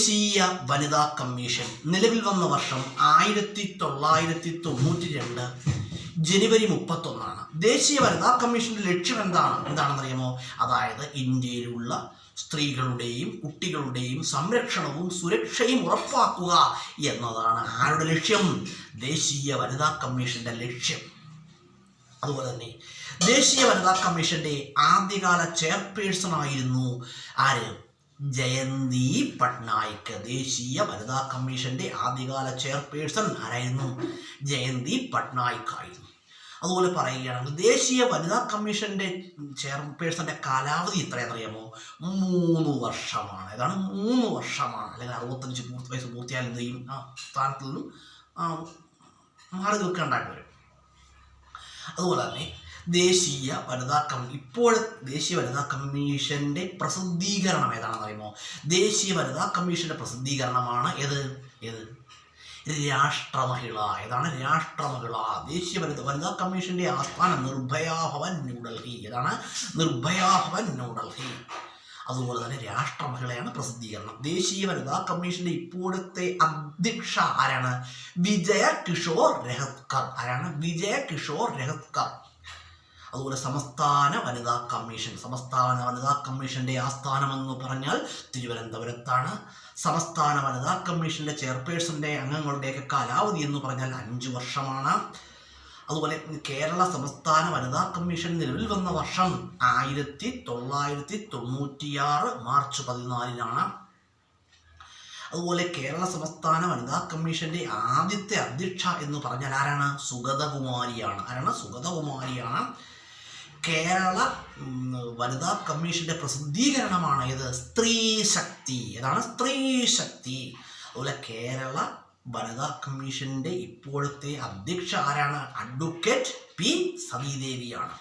ദേശീയ വനിതാ കമ്മീഷൻ നിലവിൽ വന്ന വർഷം 1992 ജനുവരി 31. ദേശീയ വനിതാ കമ്മീഷന്റെ ലക്ഷ്യം എന്താണെന്നറിയാമോ? അതായത് ഇന്ത്യയിലുള്ള സ്ത്രീകളുടെയും കുട്ടികളുടെയും സംരക്ഷണവും സുരക്ഷയും ഉറപ്പാക്കുക എന്നതാണ് ആരുടെ ലക്ഷ്യം? ദേശീയ വനിതാ കമ്മീഷന്റെ ലക്ഷ്യം. അതുപോലെ തന്നെ ദേശീയ വനിതാ കമ്മീഷന്റെ ആദ്യകാല ചെയർപേഴ്സൺ ആയിരുന്നു ആര്? ജയന്തി പട്നായിക്. ദേശീയ വനിതാ കമ്മീഷന്റെ ആദ്യകാല ചെയർപേഴ്സൺ ആരായിരുന്നു? ജയന്തി പട്നായിക് ആയിരുന്നു. അതുപോലെ പറയുകയാണെങ്കിൽ ദേശീയ വനിതാ കമ്മീഷന്റെ ചെയർപേഴ്സന്റെ കാലാവധി എത്രയാണെന്നറിയാമോ? 3 വർഷമാണ്. ഏതാണ്? 3 വർഷമാണ്. അല്ലെങ്കിൽ 65 വയസ്സ് പൂർത്തിയാൽ എന്ത് ചെയ്യും? ആ സ്ഥാനത്ത് നിന്നും മാറി നിൽക്കേണ്ടതായിട്ട് വരും. അതുപോലെ തന്നെ ദേശീയ വനിതാ കമ്മീഷന്റെ പ്രസിദ്ധീകരണം ഏതാണെന്ന് അറിയുമോ? ദേശീയ വനിതാ കമ്മീഷന്റെ പ്രസിദ്ധീകരണമാണ് ഏത്? രാഷ്ട്രമഹിള. ഏതാണ്? രാഷ്ട്രമഹിള. ദേശീയ വനിതാ കമ്മീഷന്റെ ആസ്ഥാനം നിർഭയ ഭവൻ ന്യൂഡൽഹി. ഏതാണ്? നിർഭയ ഭവൻ ന്യൂഡൽഹി. അതുപോലെ തന്നെ രാഷ്ട്രമഹിളയാണ് പ്രസിദ്ധീകരണം. ദേശീയ വനിതാ കമ്മീഷന്റെ ഇപ്പോഴത്തെ അധ്യക്ഷ ആരാണ്? വിജയ കിഷോർ രഹത്കർ. ആരാണ്? വിജയ കിഷോർ രഹത്കർ. അതുപോലെ സംസ്ഥാന വനിതാ കമ്മീഷന്റെ ആസ്ഥാനം എന്ന് പറഞ്ഞാൽ തിരുവനന്തപുരത്താണ്. സംസ്ഥാന വനിതാ കമ്മീഷന്റെ ചെയർപേഴ്സന്റെ അംഗങ്ങളുടെയൊക്കെ കാലാവധി എന്ന് പറഞ്ഞാൽ 5 വർഷമാണ്. അതുപോലെ കേരള സംസ്ഥാന വനിതാ കമ്മീഷൻ നിലവിൽ വന്ന വർഷം 1996 മാർച്ച് 14. അതുപോലെ കേരള സംസ്ഥാന വനിതാ കമ്മീഷന്റെ ആദ്യത്തെ അധ്യക്ഷ എന്ന് പറഞ്ഞാൽ ആരാണ്? സുഗതകുമാരിയാണ്. ആരാണ്? സുഗതകുമാരിയാണ്. കേരള വനിതാ കമ്മീഷന്റെ പ്രസിദ്ധീകരണമാണ് ഏത്? സ്ത്രീ ശക്തി. ഏതാണ്? സ്ത്രീ ശക്തി. അതുപോലെ കേരള വനിതാ കമ്മീഷന്റെ ഇപ്പോഴത്തെ അധ്യക്ഷ ആരാണ്? Advocate P സതീദേവിയാണ്.